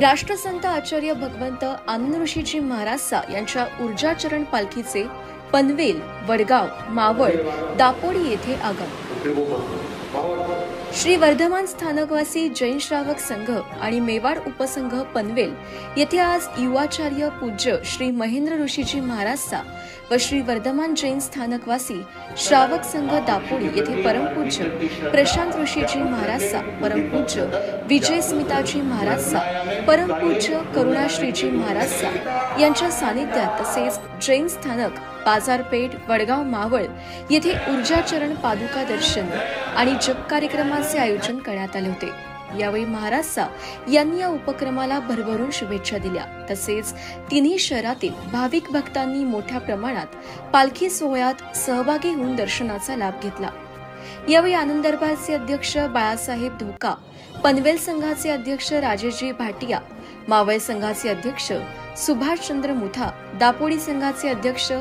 राष्ट्रसंत आचार्य भगवंत आनंद ऋषीजी महाराज यांच्या ऊर्जाचरण पालखीचे पनवेल, वडगाव, मावळ, दापोडी येथे आगमन। श्री वर्धमान स्थानकवासी जैन श्रावक संघ आणि मेवाड उपसंघ पनवेल येथे आज युवाचार्य पूज्य श्री महेंद्र ऋषीजी महाराज व श्री वर्धमान जैन स्थानकवासी श्रावक संघ दापोडी येथे परमपूज्य प्रशांत ऋषीजी महाराज, परमपूज्य विजय स्मिताजी महाराज, परमपूज्य करुणाश्रीजी महाराज यांच्या सानिध्यात तसेच जैन स्थानक, बाजारपेठ, वडगाव, मावळ येथे ऊर्जाचरण पादुका दर्शन आणि जप कार्यक्रमाचे आयोजन करण्यात आले होते। यावेळी महाराज यांनी या उपक्रमाला भरभरून शुभेच्छा दिल्या। तसेच तिन्ही शहरातील भाविक भक्तांनी मोठ्या प्रमाणात पालखी सोहळ्यात सहभागी होऊन दर्शनाचा लाभ घेतला। यावेळी आनंद दरबारचे अध्यक्ष बाळासाहेब धोका, पनवेल संघाचे अध्यक्ष राजेशजी भाटिया, मावळ संघाचे अध्यक्ष सुभाषचंद्र मुथा, दापोडी संघाचे अध्यक्ष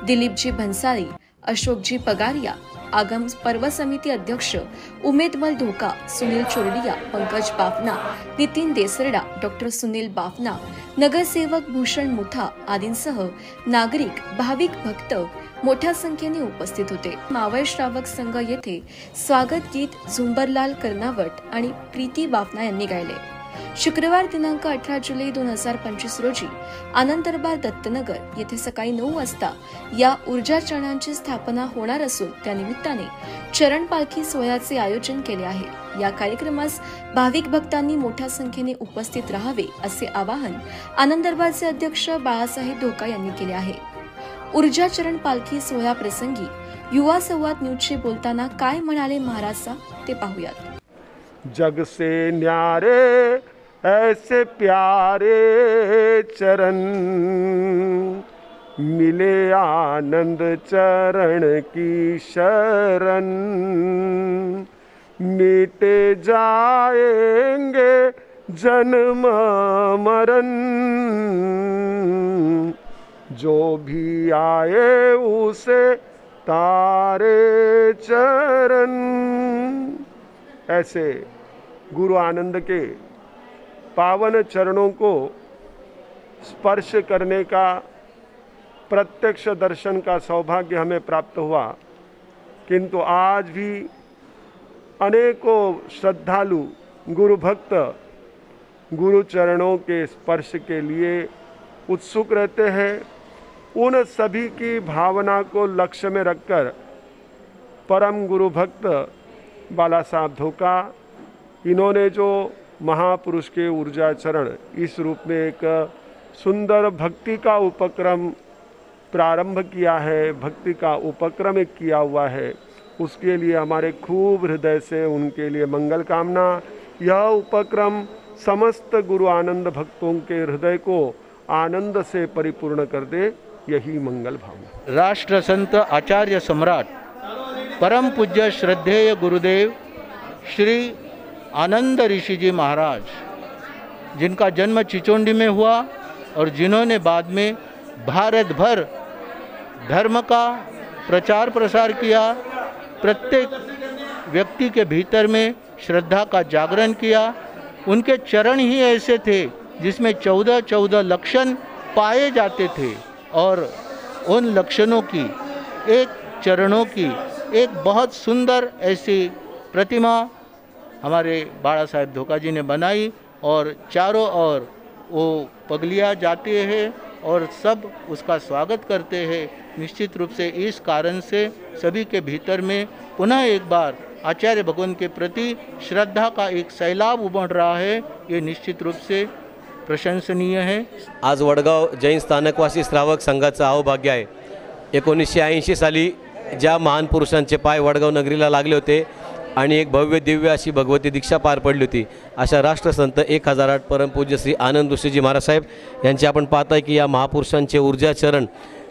दिलीपजी भन्साळी, अशोकजी पगारिया, आगम पर्व समिती अध्यक्ष उमेदमल धोका, सुनील चोरडिया, पंकज बाफना, नितीन देसरडा, डॉक्टर सुनील बाफना, नगरसेवक भूषण मुथा आदींसह नागरिक, भाविक भक्त मोठ्या संख्येने उपस्थित होते। मावळ श्रावक संघ येथे स्वागत गीत झुंबरलाल कर्नावट आणि प्रीती बाफना यांनी गायले। शुक्रवार दिनांक 18 जुलै 2025 रोजी आनंद दरबार दत्तनगर येथे सकाळी 9 वाजता या ऊर्जाचरणांची स्थापना होणार असून त्यानिमित्ताने चरण पालखी सोहळ्याचे आयोजन केले आहे। या कार्यक्रमास भाविक भक्तांनी मोठ्या संख्येने उपस्थित राहावे असे आवाहन आनंद दरबारचे अध्यक्ष बाळासाहेब धोका यांनी केले आहे। ऊर्जाचरण पालखी सोहळ्या प्रसंगी युवा संवाद न्यूजशी बोलताना काय म्हणाले महाराज ते पाहूयात। जग से न्यारे ऐसे प्यारे चरण मिले आनंद चरण की शरण, मिटे जाएंगे जन्म मरण, जो भी आए उसे तारे चरण। ऐसे गुरु आनंद के पावन चरणों को स्पर्श करने का, प्रत्यक्ष दर्शन का सौभाग्य हमें प्राप्त हुआ, किंतु आज भी अनेकों श्रद्धालु गुरु भक्त गुरु चरणों के स्पर्श के लिए उत्सुक रहते हैं। उन सभी की भावना को लक्ष्य में रखकर परम गुरु भक्त बाला साहब धोका, इन्होंने जो महापुरुष के ऊर्जाचरण इस रूप में एक सुंदर भक्ति का उपक्रम प्रारंभ किया है, भक्ति का उपक्रम एक किया हुआ है, उसके लिए हमारे खूब हृदय से उनके लिए मंगल कामना। यह उपक्रम समस्त गुरु आनंद भक्तों के हृदय को आनंद से परिपूर्ण कर दे, यही मंगल भावना। राष्ट्र संत आचार्य सम्राट परम पूज्य श्रद्धेय गुरुदेव श्री आनंद ऋषिजी महाराज, जिनका जन्म चिचोंडी में हुआ और जिन्होंने बाद में भारत भर धर्म का प्रचार प्रसार किया, प्रत्येक व्यक्ति के भीतर में श्रद्धा का जागरण किया। उनके चरण ही ऐसे थे जिसमें 14 लक्षण पाए जाते थे और उन लक्षणों की, एक चरणों की एक बहुत सुंदर ऐसी प्रतिमा हमारे बाला साहेब धोका जी ने बनाई और चारों ओर वो पगलियाँ जाती है और सब उसका स्वागत करते हैं। निश्चित रूप से इस कारण से सभी के भीतर में पुनः एक बार आचार्य भगवान के प्रति श्रद्धा का एक सैलाब उमड़ रहा है, ये निश्चित रूप से प्रशंसनीय है। आज वडगाव जैन स्थानकवासी श्रावक संघाचं अहोभाग्य आहे। 1980 साली ज्या महान पुरुषांचे पाय वडगाव नगरीला लागले होते आणि एक भव्य दिव्य अशी भगवती दीक्षा पार पडली होती, अशा राष्ट्रसंत 1008 परमपूज्य श्री आनंद ऋषीजी महाराज साहेब यांचे आपण पाहताय की या महापुरुषांचे ऊर्जाचरण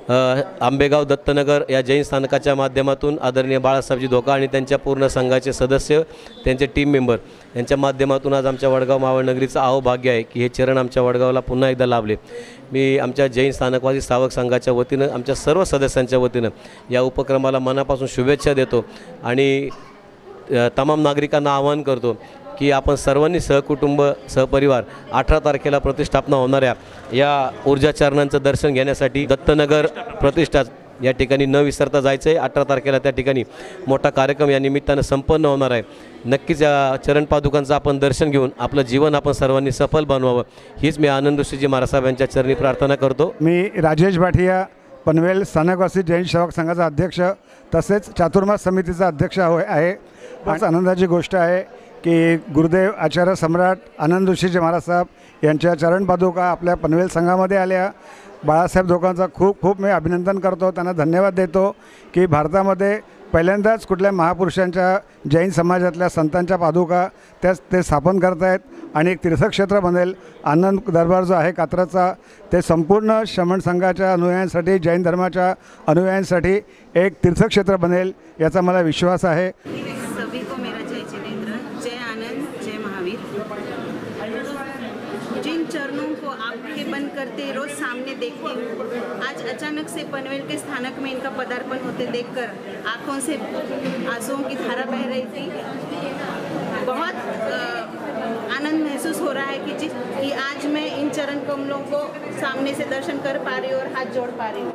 आंबेगाव दत्तनगर या जैन स्थानकाच्या माध्यमातून आदरणीय बाळासाहेबजी धोका आणि त्यांच्या पूर्ण संघाचे सदस्य, त्यांचे टीम मेंबर यांच्या माध्यमातून आज आमच्या वडगाव मावळ नगरीचं अहोभाग्य आहे की हे चरण आमच्या वडगावला पुन्हा एकदा लाभले। मी आमच्या जैन स्थानकवासी श्रावक संघाच्या वतीनं, आमच्या सर्व सदस्यांच्या वतीनं या उपक्रमाला मनापासून शुभेच्छा देतो आणि तमाम नागरिकांना आवाहन करतो की आपण सर्वांनी सहकुटुंब सहपरिवार 18 तारखेला प्रतिष्ठापना होणाऱ्या या ऊर्जा चरणांचं दर्शन घेण्यासाठी दत्तनगर प्रतिष्ठा या ठिकाणी न विसरता जायचं आहे। 18 तारखेला त्या ठिकाणी मोठा कार्यक्रम या निमित्तानं संपन्न होणार आहे। नक्कीच या चरणपादुकांचं आपण दर्शन घेऊन आपलं जीवन आपण सर्वांनी सफल बनवावं हीच मी आनंद ऋषीजी महाराज साहेब यांच्या चरणी प्रार्थना करतो। मी राजेश भाटिया पनवेल स्थानकवासी जैन सेवक संघाचा अध्यक्ष तसेच चातुर्मास समितीचा अध्यक्ष आहे। फार आनंदाची गोष्ट आहे की गुरुदेव आचार्य सम्राट आनंद ऋषीजी महाराज साहेब यांच्या चरणपादुका आपल्या पनवेल संघामध्ये आल्या। बाळासाहेब दोघांचा खूप खूप मी अभिनंदन करतो, त्यांना धन्यवाद देतो की भारतामध्ये पहिल्यांदाच कुठल्या महापुरुषांच्या जैन समाजातल्या संतांच्या पादुका ते स्थापन करत आहेत आणि एक तीर्थक्षेत्र बनेल। आनंद दरबार जो आहे कात्रजचा ते संपूर्ण श्रमण संघाच्या अनुयायांसाठी जैन धर्माच्या अनुयायांसाठी एक तीर्थक्षेत्र बनेल याचा मला विश्वास आहे। सभी को मेरा जय जिनेंद्र, जय आनंद, जय महावीर। जिन चरणों को आंखें बंद करते रोज सामने देखते हूँ, आज अचानक से पनवेल के स्थानक में इनका पदार्पण होते देखकर आंखों से आंसुओं की धारा बह रही थी। बहुत आनंद महसूस हो रहा है कि आज मैं इन चरण कमलों को सामने से दर्शन कर पा रही हूँ और हाथ जोड़ पा रही हूँ।